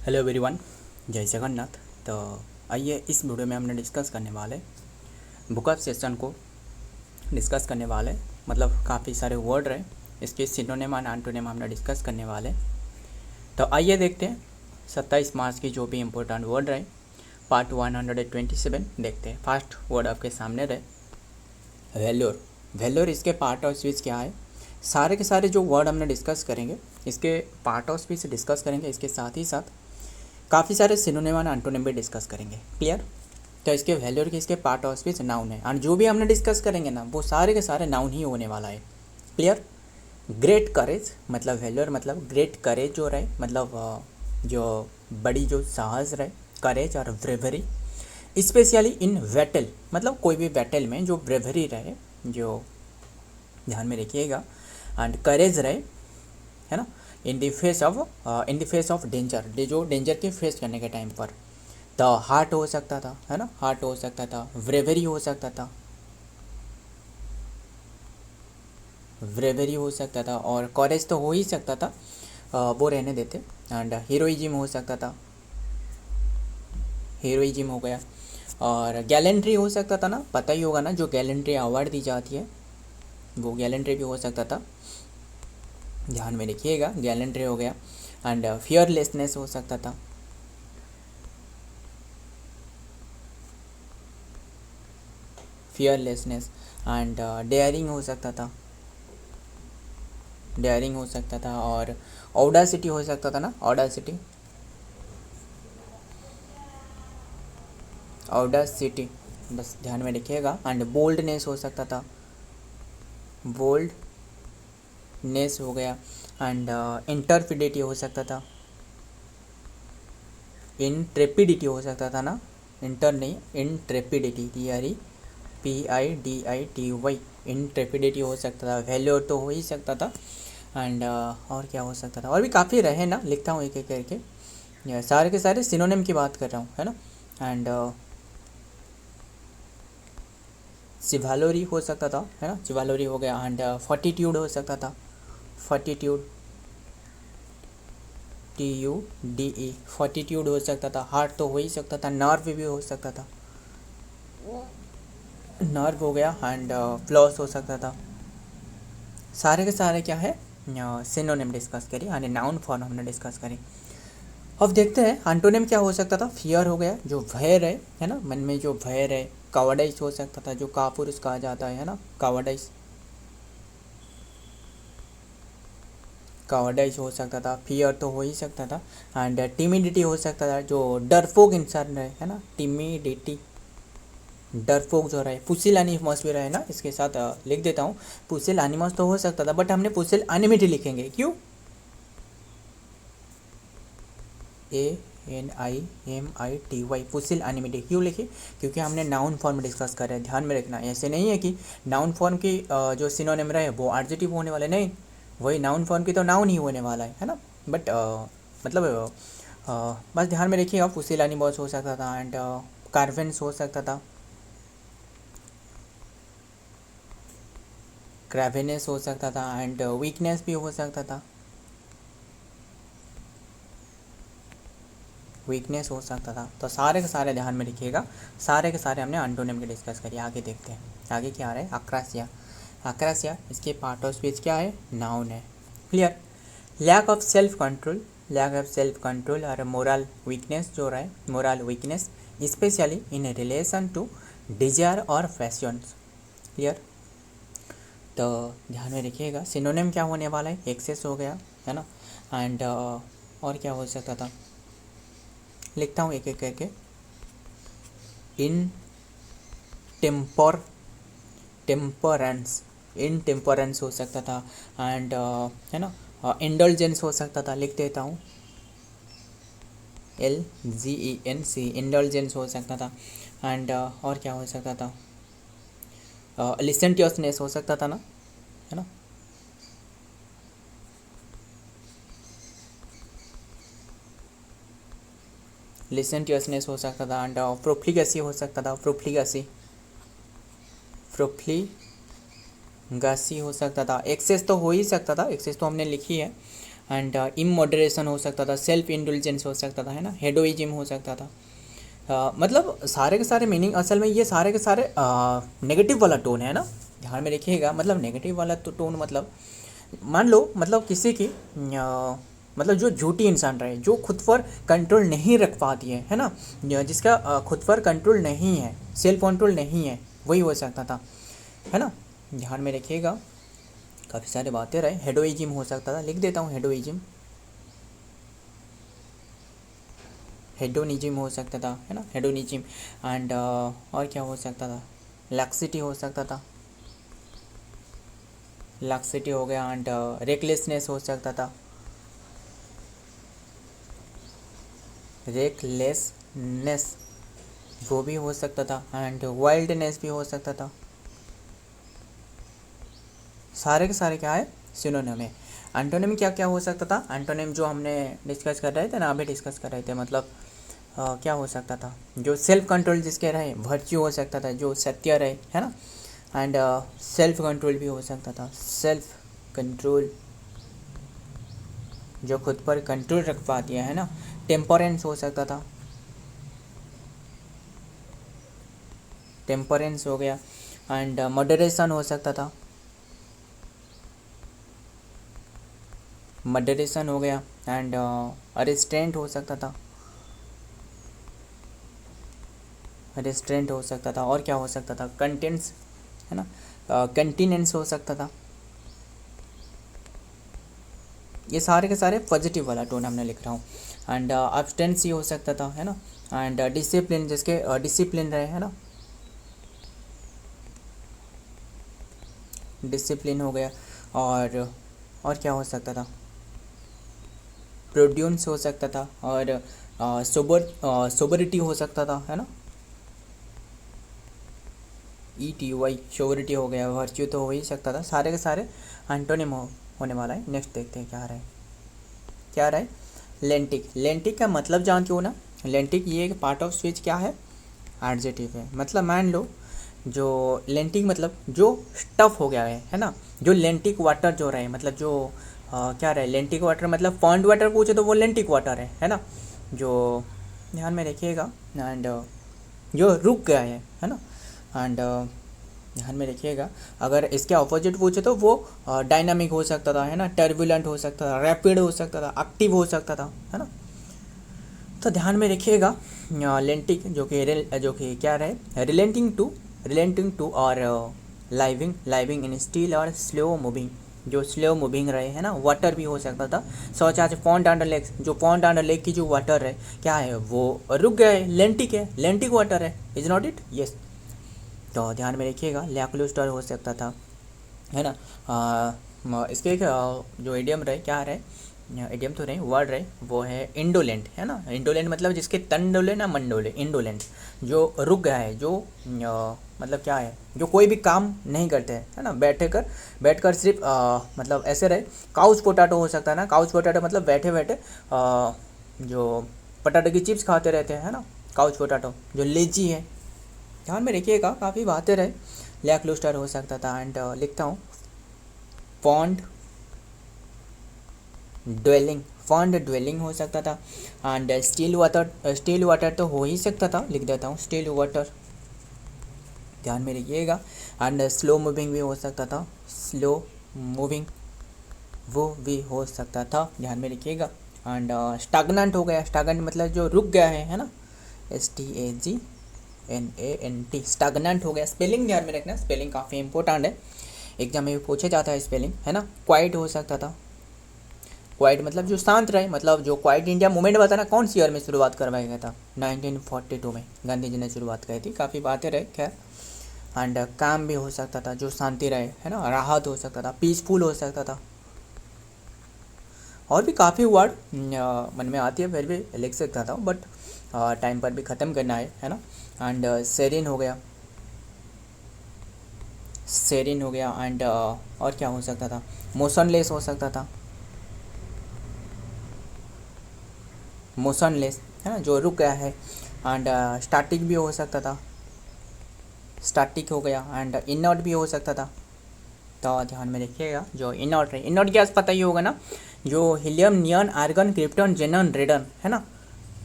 Hello everyone, जय जगन्नाथ। तो आइए इस वीडियो में हमने डिस्कस करने वाले बुक ऑफ सेशन को डिस्कस करने वाले, मतलब काफ़ी सारे वर्ड रहे, इसके सिनोनिम और एंटोनिम हमने डिस्कस करने वाले। तो आइए देखते हैं 27 मार्च की जो भी इम्पोर्टेंट वर्ड रहे। पार्ट 127 देखते हैं। फर्स्ट वर्ड आपके सामने रहे वेल्योर। वेल्योर इसके पार्ट ऑफ स्पीच क्या है, सारे के सारे जो वर्ड हमने डिस्कस करेंगे इसके पार्ट ऑफ स्पीच डिस्कस करेंगे, इसके साथ ही साथ काफ़ी सारे सिनोनिम और एंटोनिम भी डिस्कस करेंगे। क्लियर? तो इसके वैल्यूर के इसके पार्ट ऑफ स्पीच नाउन है, और जो भी हमने डिस्कस करेंगे ना वो सारे के सारे नाउन ही होने वाला है। क्लियर? ग्रेट करेज मतलब वैल्यूर मतलब ग्रेट करेज जो रहे, मतलब जो बड़ी जो साहस रहे, करेज और ब्रेवरी, स्पेशली इन बैटल, मतलब कोई भी बैटल में जो ब्रेवरी रहे, जो ध्यान में रखिएगा, एंड करेज रहे, है ना, in the face of danger, जो डेंजर के फेस करने के टाइम पर। द हार्ट हो सकता था, है ना, हार्ट हो सकता था, ब्रेवरी हो सकता था, ब्रेवरी हो सकता था, और कॉरेज तो हो ही सकता था, वो रहने देते। एंड हीरोइज्म हो सकता था, हीरोइज्म हो गया। और गैलेंट्री हो सकता था ना, पता ही होगा ना, जो गैलेंट्री अवार्ड दी जाती है वो गैलेंट्री भी हो सकता था, ध्यान में रखिएगा, गैलेंट्री हो गया। एंड फियरलेसनेस हो सकता था, फियरलेसनेस। एंड डेयरिंग हो सकता था, डेयरिंग हो सकता था। और ऑडासिटी हो सकता था ना, ऑडासिटी, ऑडासिटी बस ध्यान में रखिएगा। एंड बोल्डनेस हो सकता था, बोल्डनेस हो गया। एंड इंटरफिडिटी हो सकता था, इंट्रेपिडिटी हो सकता था ना, इंटर नहीं, इंट्रेपिडिटी, PIDITY, इंट्रेपिडिटी हो सकता था। वैल्योर तो हो ही सकता था। एंड और क्या हो सकता था, और भी काफ़ी रहे ना, लिखता हूँ एक एक करके, ये सारे के सारे सिनोनिम की बात कर रहा हूँ, है ना। एंड चिवालोरी हो सकता था, है ना, चिवालोरी हो गया। एंड फॉर्टिट्यूड हो सकता था, फॉर्टिट्यूड, TUDE, फॉर्टिट्यूड हो सकता था। हार्ट तो हो ही सकता था, नर्व भी हो सकता था, नर्व हो गया। एंड फ्लॉस हो सकता था। सारे के सारे क्या है, सिनोनिम डिस्कस करिए, यानी नाउन फॉर्म हमने डिस्कस करी। अब देखते हैं एंटोनिम क्या हो सकता था। फियर हो गया, जो भय रहे, है ना, मन में जो भय रहे। कावर्डाइस हो सकता था, जो कापुरुष कहा जाता है ना, कावर्डाइस, कावर्डाइस हो सकता था। फियर तो हो ही सकता था। एंड टिमिडिटी हो सकता था, जो डरपोक इंसान रहे, है ना, टिमिडिटी, डरपोक जो रहे। पुसिल एनिमस भी रहे ना, इसके साथ लिख देता हूँ। पुसिल एनिमस तो हो सकता था, बट हमने पुसिल एनिमिटी लिखेंगे, क्यों? ANIMITY, पुसिल एनिमिटी क्यों लिखी? क्योंकि हमने नाउन फॉर्म डिस्कस कर रहे हैं, ध्यान में रखना। ऐसे नहीं है कि नाउन फॉर्म की जो सिनोनिम रहे वो एडजेक्टिव होने वाले, नहीं, वही नाउन फॉर्म की तो नाउन ही होने वाला है ना। बट मतलब बस ध्यान में रखिएगा, पुसिल एनिमस हो सकता था। एंड कार्वेंस हो सकता था, क्रेवेनेस हो सकता था। एंड वीकनेस भी हो सकता था, वीकनेस हो सकता था। तो सारे के सारे ध्यान में रखिएगा, सारे के सारे हमने एंटोनिम के डिस्कस करिए। आगे देखते हैं, आगे क्या आ रहा है। अक्रासिया, अक्रासिया इसके पार्ट ऑफ स्पीच क्या है, नाउन है। Clear? Lack of self control, lack of self control और मोरल वीकनेस जो रहा है, moral weakness, especially in relation to desire और फैशंस। क्लियर? तो ध्यान में रखिएगा, सिनोनिम क्या होने वाला है, एक्सेस हो गया, है ना। एंड और क्या हो सकता था, लिखता हूँ एक एक करके। इन टेम्परेंस, इन टेम्परेंस हो सकता था। एंड है ना, इंडल्जेंस हो सकता था, लिख देता हूँ, LGENC, इंडल्जेंस हो सकता था। एंड और क्या हो सकता था, लिसेंटियसनेस हो सकता था ना, है ना, लिसेंटियसनेस हो सकता था। एंड प्रोफ्लिगसी हो सकता था, प्रोफ्लिगसी, प्रोफ्लिगसी हो सकता था। एक्सेस तो हो ही सकता था, एक्सेस तो हमने लिखी है। एंड इमोडरेशन हो सकता था, सेल्फ इंडुलजेंस हो सकता था, है ना, हेडोइज्म हो सकता था। मतलब सारे के सारे मीनिंग असल में ये सारे के सारे नेगेटिव वाला टोन है ना, ध्यान में रखिएगा। मतलब नेगेटिव वाला तो टोन मतलब मान लो मतलब किसी की मतलब जो झूठी इंसान रहे, जो खुद पर कंट्रोल नहीं रख पाती है ना, जिसका खुद पर कंट्रोल नहीं है, सेल्फ कंट्रोल नहीं है, वही हो सकता था, है ना, ध्यान में रखिएगा। काफ़ी सारे बातें रहे। हेडोइज्म हो सकता था, लिख देता हूँ हेडोइज्म, हेडोनिज्म हो सकता था, है ना, हेडोनिज्म। एंड और क्या हो सकता था, लैक्सिटी हो सकता था, लैक्सिटी हो गया। एंड रेकलेसनेस हो सकता था, रेकलेसनेस वो भी हो सकता था। एंड वाइल्डनेस भी हो सकता था। सारे के सारे क्या है, सिनोनिम है। एंटोनिम क्या क्या हो सकता था, एंटोनिम जो हमने डिस्कस कर रहे थे ना, अभी डिस्कस कर रहे थे, मतलब क्या हो सकता था, जो सेल्फ कंट्रोल जिसके रहे, वर्च्यू हो सकता था, जो सत्य रहे, है ना। एंड सेल्फ कंट्रोल भी हो सकता था, सेल्फ कंट्रोल जो खुद पर कंट्रोल रख पाती है ना। टेम्परेंस हो सकता था, टेम्परेंस हो गया। एंड मॉडरेशन हो सकता था, मॉडरेशन हो गया। एंड रिस्ट्रेंट हो सकता था, रिस्ट्रेंट हो सकता था। और क्या हो सकता था, कंटेंट्स, है ना, कंटिनेंस हो सकता था। ये सारे के सारे पॉजिटिव वाला टोन हमने लिख रहा हूँ। एंड अब्सटेंसी हो सकता था, है ना। एंड डिसिप्लिन, जिसके डिसिप्लिन रहे, है ना, डिसिप्लिन हो गया। और क्या हो सकता था, प्रोड्यूस हो सकता था। और सोबरिटी हो सकता था, है ना, ETY सोबरिटी हो गया। वर्च्यू तो हो ही सकता था। सारे के सारे एंटोनिम होने वाला है। नेक्स्ट देखते हैं क्या रहा है, क्या रहा है, लेंटिक। लेंटिक का मतलब जानते हो ना, लेंटिक ये एक पार्ट ऑफ स्पीच क्या है, एडजेक्टिव है। मतलब मान लो जो लेंटिक मतलब जो स्टफ हो गया है ना, जो लेंटिक वाटर जो रहे, मतलब जो क्या रहे, लेंटिक वाटर मतलब पॉन्ड वाटर पूछे तो वो लेंटिक वाटर है ना, जो ध्यान में रखिएगा। एंड जो रुक गया है ना। एंड ध्यान में रखिएगा, अगर इसके ऑपोजिट पूछे तो वो डायनामिक हो सकता था, है ना, टर्बुलेंट हो सकता था, रैपिड हो सकता था, एक्टिव हो सकता था, है ना। तो ध्यान में रखिएगा लेंटिक जो कि क्या रहे, रिलेंटिंग टू और लाइविंग इन स्टील और स्लो मूविंग, जो स्लो मूविंग रहे, है ना। वाटर भी हो सकता था, सोचा पॉन्ड अंडर लेक, जो पॉन्ड अंडर लेक की जो वाटर है क्या है, वो रुक गया है, लेंटिक है, लेंटिक वाटर है, इज नॉट इट, यस। तो ध्यान में रखिएगा, लैक्लूस्टर हो सकता था, है ना। इसके एक जो इडियम रहे, क्या रहे, इडियम तो नहीं, वर्ड रहे, वो है इंडोलेंट, है ना। इंडोलेंट मतलब जिसके तन डोले ना मन डोले, इंडोलेंट जो रुक गया है, जो मतलब क्या है, जो कोई भी काम नहीं करते हैं, है ना, बैठकर सिर्फ मतलब ऐसे रहे। काउच पोटैटो हो सकता है ना, काउच पोटैटो मतलब बैठे बैठे जो पोटैटो की चिप्स खाते रहते हैं, है ना, काउच पोटैटो जो लेजी है। ध्यान में रखिएगा, काफ़ी बातें रहे। लैक्लूस्टर हो सकता था। एंड लिखता हूँ पॉन्ड ड्वेलिंग, पॉन्ड ड्वेलिंग हो सकता था। एंड स्टील वाटर तो हो ही सकता था, लिख देता हूँ स्टील वाटर, ध्यान में रखिएगा। एंड स्लो मूविंग भी हो सकता था, स्लो मूविंग वो भी हो सकता था, ध्यान में रखिएगा। एंड स्टैग्नेंट हो गया, स्टैग्नेंट मतलब जो रुक गया है ना, STAGNANT, स्टैग्नेंट हो गया। स्पेलिंग ध्यान में रखना, स्पेलिंग काफ़ी इंपॉर्टेंट है, एग्जाम में भी पूछा जाता है स्पेलिंग, है ना। क्वाइट हो सकता था, क्वाइट मतलब जो शांत रहे, मतलब जो क्वाइट इंडिया मूवमेंट बताना कौन सी ईयर में शुरुआत करवाया गया था, 1942 में गांधी जी ने शुरुआत की थी। काफ़ी बातें रहे, खैर। एंड काम भी हो सकता था, जो शांति रहे, है ना, राहत हो सकता था, पीसफुल हो सकता था। और भी काफ़ी वर्ड मन में आती है, फिर भी लिख सकता था, बट टाइम पर भी ख़त्म करना है ना। एंड सेरिन हो गया, सेरिन हो गया। एंड और क्या हो सकता था, मोशनलेस हो सकता था, मोशनलेस, है ना, जो रुक गया है। एंड स्टैटिक भी हो सकता था, स्टैटिक हो गया। एंड इनर्ट भी हो सकता था। तो ध्यान में रखिएगा, जो इनर्ट है, इनर्ट गैस पता ही होगा ना, जो helium, neon, argon, krypton, xenon, radon, है ना,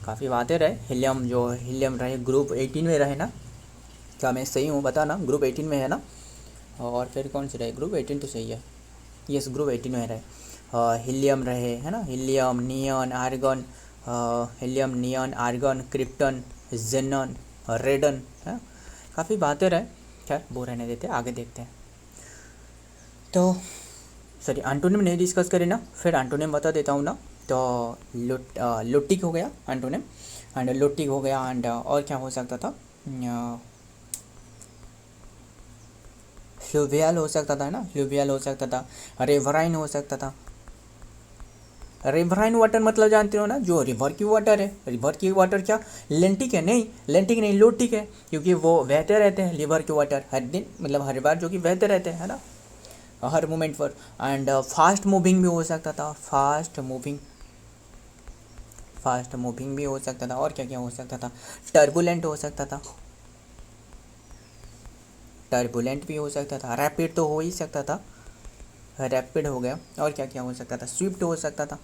काफ़ी बातें रहे। हीलियम, जो हीलियम रहे ग्रुप 18 में रहे ना, क्या मैं सही हूँ बताना, ग्रुप 18 में है ना। और फिर कौन से रहे, ग्रुप 18 तो सही है, यस ग्रुप 18 में रहे। हीलियम रहे, है ना, helium, neon, argon, helium, neon, argon, krypton, xenon, radon, है, काफ़ी बातें रहे। खैर वो रहने देते, आगे देखते हैं। तो सॉरी एंटोनिम नहीं डिस्कस करें ना, फिर एंटोनिम बता देता हूँ ना। तो लोटिक हो गया एंटोनिम, एंड लोटिक हो गया, एंड और क्या हो सकता था, फ्लूवियल हो सकता था, है ना, फ्लूवियल हो सकता था, रिवराइन हो सकता था। रिवराइन वाटर मतलब जानते हो ना, जो रिवर की वाटर है, रिवर की वाटर क्या लेंटिक है, नहीं लेंटिक नहीं लोटिक है, क्योंकि वो बहते रहते हैं रिवर के वाटर हर दिन, मतलब हर बार जो कि बहते रहते हैं, है ना, हर मोमेंट पर। एंड फास्ट मूविंग भी हो सकता था, फास्ट मूविंग भी हो सकता था। और क्या क्या हो सकता था, टर्बुलेंट हो सकता था, टर्बुलेंट भी हो सकता था, रैपिड तो हो ही सकता था, रैपिड हो गया। और क्या क्या हो सकता था, स्विफ्ट हो सकता था,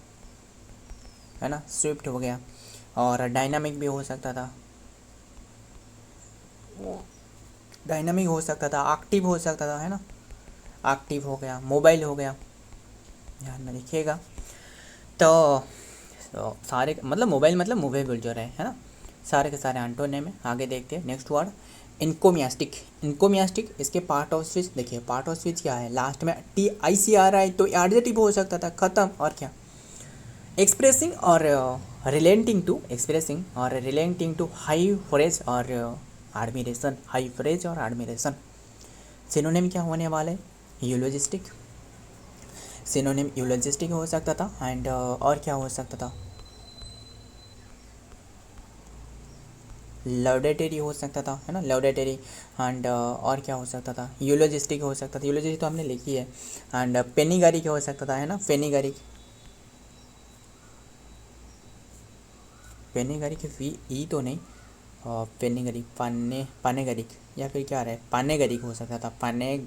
है ना, स्विफ्ट हो गया। और डायनामिक भी हो सकता था, डायनामिक हो सकता था, एक्टिव हो सकता था, है ना, एक्टिव हो गया, मोबाइल हो गया, ध्यान में रखिएगा। तो सारे मतलब मोबाइल मतलब मूवेबल जो रहे, है ना, सारे के सारे एंटोनिम में। आगे देखते हैं नेक्स्ट वर्ड इनकोमियास्टिक। इनकोमियास्टिक, इसके पार्ट ऑफ स्पीच देखिए, पार्ट ऑफ स्पीच क्या है, लास्ट में टी आई सी आ रहा है तो एडजेक्टिव हो सकता था, खत्म। और क्या, एक्सप्रेसिंग और रिलेटिंग टू, एक्सप्रेसिंग और रिलेटिंग टू हाई फ्रेज और एडमिरेशन, हाई फ्रेज और एडमिरेशन। सिनोनिम क्या होने वाले, यूलोजिस्टिक, सिनोनिम यूलोजिस्टिक हो सकता था। एंड और क्या हो सकता था, लौडेटरी हो सकता था, है ना, लौडेटरी। एंड और क्या हो सकता था, यूलोजिस्टिक हो सकता था, यूलोजिस्टिक तो हमने लिखी है। एंड पेनिगरिक हो सकता था, है ना, पेनिगरिक, पेनिगरिक वी ई तो नहीं, पेनिगरिक, पानेगरिक, या फिर क्या रहे, पानेगरिक हो सकता था, पाने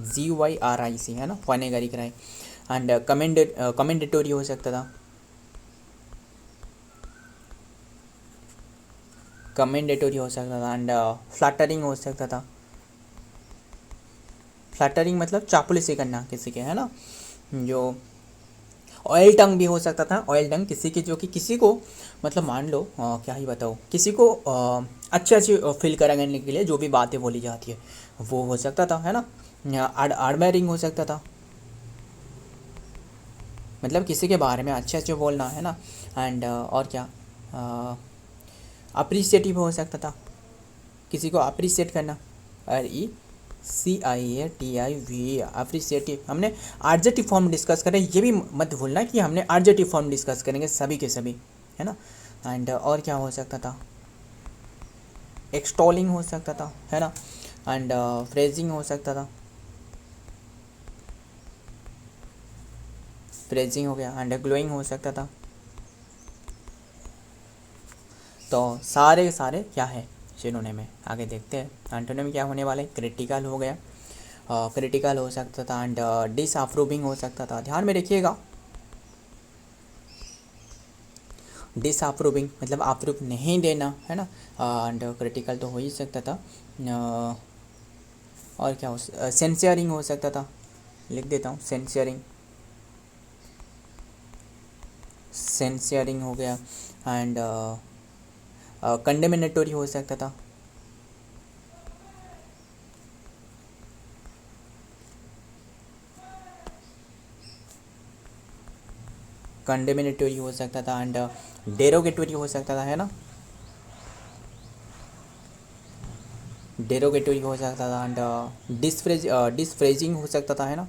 GYRIC, है ना, पानेगरिक रहे। एंड कमेंडेटोरी हो सकता था, कमेंडेटोरी हो सकता था। एंड फ्लैटरिंग हो सकता था, फ्लैटरिंग मतलब चापलूसी करना किसी के, है ना, जो ऑयल टंग भी हो सकता था, ऑयल टंग किसी की, जो कि किसी को मतलब मान लो क्या ही बताओ, किसी को अच्छे अच्छे फील कराने के लिए जो भी बातें बोली जाती है वो हो सकता था, है ना। एडमायरिंग हो सकता था, मतलब किसी के बारे में अच्छे अच्छे बोलना, है ना। एंड और क्या, अप्रिशिएटिव हो सकता था, किसी को अप्रिशिएट करना, RECIATIV, अप्रिशिएटिव। हमने एडजेक्टिव फॉर्म डिस्कस करें, ये भी मत भूलना कि हमने एडजेक्टिव फॉर्म डिस्कस करेंगे सभी के सभी, है ना। एंड और क्या हो सकता था, एक्सटॉलिंग हो सकता था, है ना। एंड फ्रेजिंग हो सकता था, फ्रेजिंग हो गया। एंड ग्लोइंग हो सकता था। तो सारे के सारे क्या है सिनोनिम में, आगे देखते हैं। एंटोनिम क्या होने वाले, क्रिटिकल हो गया, क्रिटिकल हो सकता था। एंड डिसअप्रूविंग हो सकता था, ध्यान में रखिएगा, डिसअप्रूविंग मतलब अप्रूव नहीं देना, है ना। एंड क्रिटिकल तो हो ही सकता था। और क्या हो, सेंसियरिंग हो सकता था, लिख देता हूँ, सेंसियरिंग, सेंसियरिंग हो गया। एंड कंडेमिनेटरी हो सकता था, कंडेमिनेटरी हो सकता था। एंड डेरोगेटरी हो सकता था, है ना, डेरोगेटरी हो सकता था। एंड डिसफ्रेजिंग हो सकता था, है ना,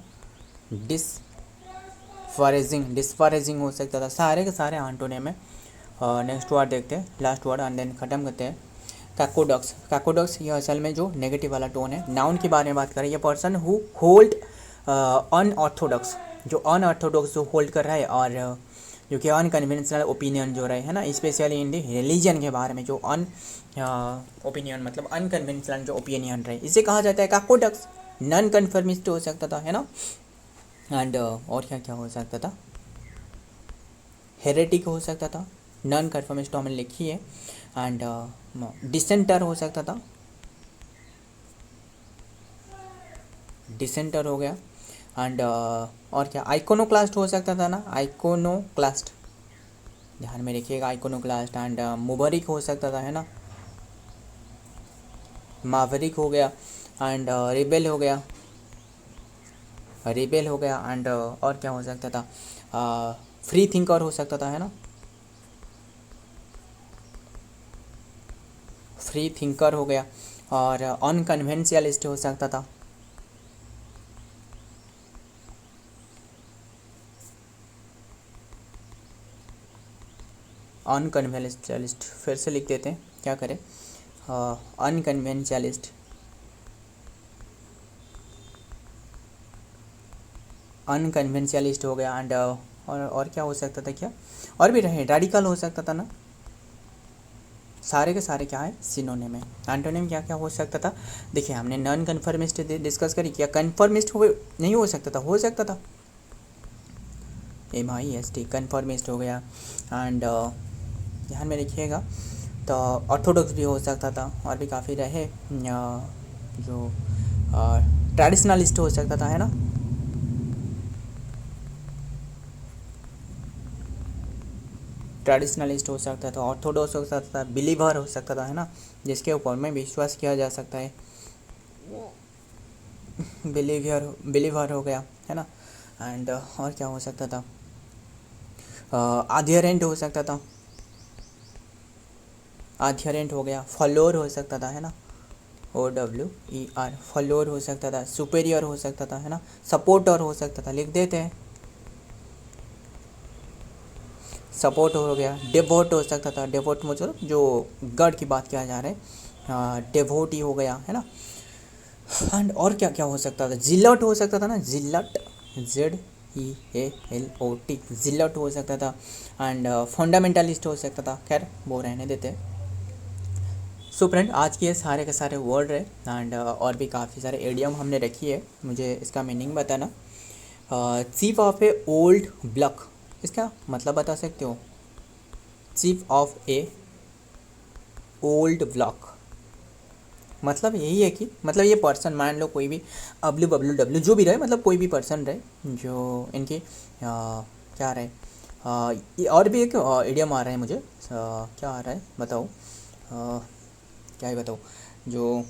डिसफरेजिंग हो सकता था। सारे के सारे एंटोनिम में। नेक्स्ट वर्ड देखते हैं, लास्ट वर्ड, एंड देन ख़त्म करते हैं। कैकोडॉक्स, कैकोडॉक्स ये असल में जो नेगेटिव वाला टोन है, नाउन के बारे में बात करें, ये पर्सन हु होल्ड अनऑर्थोडॉक्स, जो अनऑर्थोडॉक्स जो होल्ड कर रहा है, और जो कि अनकन्वेंशनल ओपिनियन जो रहे, है ना, स्पेशली इन दी रिलीजन के बारे में जो ओपिनियन मतलब अनकन्वेंशनल जो ओपिनियन रहे, इसे कहा जाता है कैकोडॉक्स। नॉन कन्फर्मिस्ट हो सकता था, है ना। एंड और क्या क्या हो सकता था, हेरेटिक हो सकता था, नॉन कन्फर्मिस्ट हमने लिखी है, एंड डिसेंटर हो सकता था, डिसेंटर हो गया, एंड और क्या, आइकोनोक्लास्ट हो सकता था ना, आइकोनोक्लास्ट, ध्यान में रखिएगा, आइकोनोक्लास्ट, एंड मुबरिक हो सकता था, है ना, मावरिक हो गया, एंड रिबेल हो गया, रिबेल हो गया, एंड और क्या हो सकता था, फ्री थिंकर हो सकता था, है ना, फ्री थिंकर हो गया, और अनकन्वेंशियलिस्ट हो सकता था, अनकन्वेंशियलिस्ट, फिर से लिख देते हैं, क्या करें, अनकन्वेंशियलिस्ट, अनकन्वेंशियलिस्ट हो गया, एंड और क्या हो सकता था, क्या और भी रहे, रेडिकल हो सकता था ना, सारे के सारे क्या है, सिनोनिम है। एंटोनिम क्या क्या हो सकता था, देखिए हमने नॉन कन्फर्मिस्ट डिस्कस करी, क्या कन्फर्मिस्ट हो नहीं हो सकता था, हो सकता था, MIST कन्फर्मिस्ट हो गया, एंड ध्यान में रखिएगा, तो ऑर्थोडॉक्स भी हो सकता था, और भी काफ़ी रहे, जो ट्रेडिशनलिस्ट हो सकता था, है ना, ट्रेडिशनलिस्ट हो सकता था, ऑर्थोडॉक्स हो सकता था, बिलीवर हो सकता था, है ना, जिसके ऊपर में विश्वास किया जा सकता है, बिलीवर हो गया, है ना, एंड और क्या हो सकता था, आध्यरेंट हो सकता था, आध्यरेंट हो गया, फॉलोअर हो सकता था, है ना, OWER, फॉलोअर हो सकता था, सुपेरियर हो सकता था, है ना, सपोर्टर हो सकता था, लिख देते हैं, सपोर्ट हो गया, डेवोट हो सकता था, डेवोट मतलब जो गॉड की बात किया जा रहा है, डेवोटी हो गया, है ना, एंड और क्या क्या हो सकता था, जिलट हो सकता था ना, जिलट, ZEALOT, जिलट हो सकता था, एंड फंडामेंटलिस्ट हो सकता था, खैर वो रहने देते हैं। सो फ्रेंड, आज के सारे के सारे वर्ड रहे, एंड और भी काफ़ी सारे एडियम हमने रखी है, मुझे इसका मीनिंग बताना। Chief of A old block, इसका मतलब बता सकते हो, chief of A old block, मतलब यही है कि मतलब ये पर्सन, मान लो कोई भी WWW जो भी रहे, मतलब कोई भी पर्सन रहे जो इनकी क्या रहे, ये और भी एक इडियम आ रहा है मुझे, क्या आ रहा है बताओ, क्या ही बताओ, जो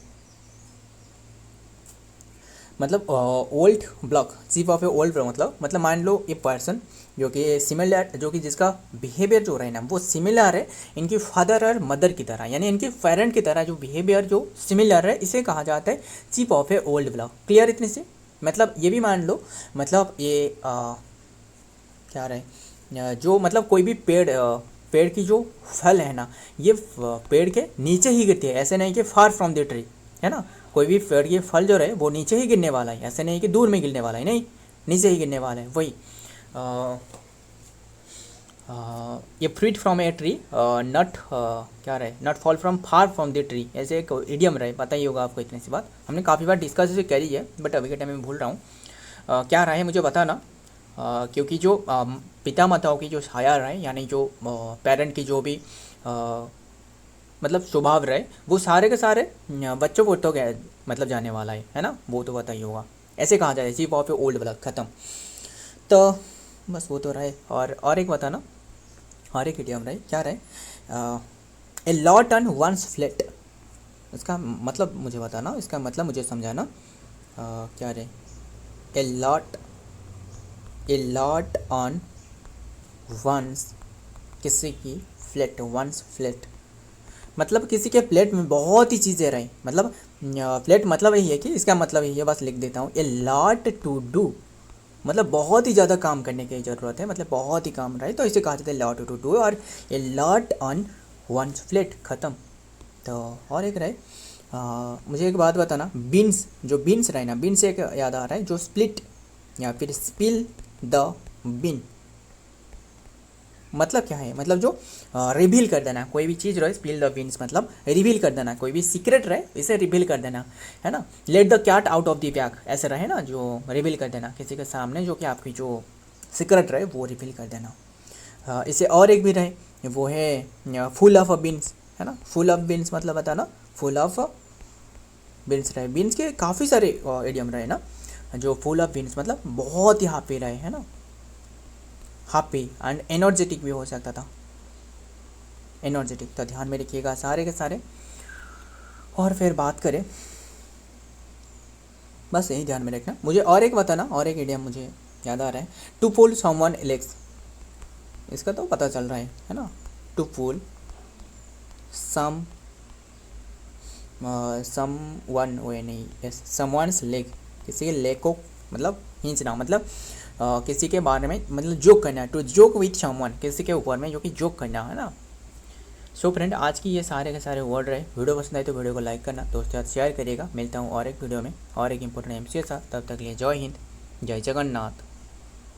मतलब old block, chief of A old block, मतलब मान लो ये पर्सन जो कि सिमिलर, जो कि जिसका बिहेवियर जो रहे ना वो सिमिलर है इनकी फादर और मदर की तरह, यानी इनके पेरेंट की तरह जो बिहेवियर जो सिमिलर है, इसे कहा जाता है chief of A old block. Clear इतने से, मतलब ये भी मान लो, मतलब ये क्या रहे, जो मतलब कोई भी पेड़ की जो फल है ना, ये पेड़ के नीचे ही गिरती है, ऐसे नहीं कि फार फ्रॉम द ट्री, है ना, कोई भी पेड़ के फल जो रहे वो नीचे ही गिरने वाला है, ऐसे नहीं कि दूर में गिरने वाला है, नहीं, नीचे ही गिरने वाला है, वही ये fruit from a tree, nut क्या रहे, nut fall from far from the tree, ऐसे एक इडियम रहे, पता ही होगा आपको इतनी सी बात, हमने काफ़ी बार डिस्कस इसे करी है, बट अभी के टाइम में भूल रहा हूँ, क्या रहे मुझे बताना, क्योंकि जो पिता माताओं की जो छाया रहे, यानी जो पेरेंट की जो भी मतलब स्वभाव रहे, वो सारे के सारे बच्चों को तो गए मतलब जाने वाला है ना, वो तो पता ही होगा, ऐसे कहा जाए chief of A old block, ख़त्म। तो बस वो तो रहे, और एक बताना, और एक इडियम रहे, क्या रहे, a lot on one's plate, इसका मतलब मुझे बताना, इसका मतलब मुझे समझाना, क्या रहे, ए लॉट ऑन वंस, किसी की फ्लेट, वंस फ्लेट मतलब किसी के प्लेट में बहुत ही चीज़ें रही, मतलब प्लेट मतलब यही है कि, इसका मतलब यही है, बस लिख देता हूँ, ए लॉट टू डू, मतलब बहुत ही ज़्यादा काम करने की ज़रूरत है, मतलब बहुत ही काम रहे, तो इसे कहा जाता है लॉट टू डू, और a lot on one's plate, ख़त्म। तो और एक रहे, मुझे एक बात बताना, बीन्स, जो बीन्स रहे ना, बीन्स से एक याद आ रहा है, जो स्प्लिट या फिर स्पिल द बिन, मतलब क्या है, मतलब जो रिवील कर देना, कोई भी चीज़ रहे, स्पिल द बीन्स मतलब रिवील कर देना, कोई भी सीक्रेट रहे इसे रिवील कर देना, है ना, let the cat out of the bag, ऐसे रहे ना, जो रिवील कर देना किसी के सामने, जो कि आपकी जो सीक्रेट रहे वो रिवील कर देना। इसे और एक भी रहे, वो है फुल ऑफ बीन्स, है ना। फुल ऑफ बीन्स मतलब बता ना, फुल ऑफ बीन्स रहे। बीन्स के काफ़ी सारे इडियम रहे ना, जो फुल ऑफ बीन्स मतलब बहुत ही हैप्पी रहे, है ना। हैप्पी एंड एनर्जेटिक भी हो सकता था, एनर्जेटिक। तो ध्यान में रखिएगा सारे के सारे। और फिर बात करें, बस यही ध्यान में रखना। मुझे और एक बताना, और एक इडियम मुझे याद आ रहा है, टू पुल समवन लेग्स। इसका तो पता चल रहा है ना। टू पुल समवन, वो नहीं, यस, समवन्स लेग, किसी के लेग को मतलब खींचना, मतलब किसी के बारे में मतलब जोक करना। टू जोक विथ समवन, किसी के ऊपर में जो कि जोक करना, है ना। सो फ्रेंड, आज की ये सारे के सारे वर्ड रहे। वीडियो पसंद आए तो वीडियो को लाइक करना, दोस्तों के साथ शेयर करिएगा। मिलता हूँ और एक वीडियो में और एक इंपॉर्टेंट एमसीक्यू के साथ। तब तक के लिए जय हिंद, जय जगन्नाथ।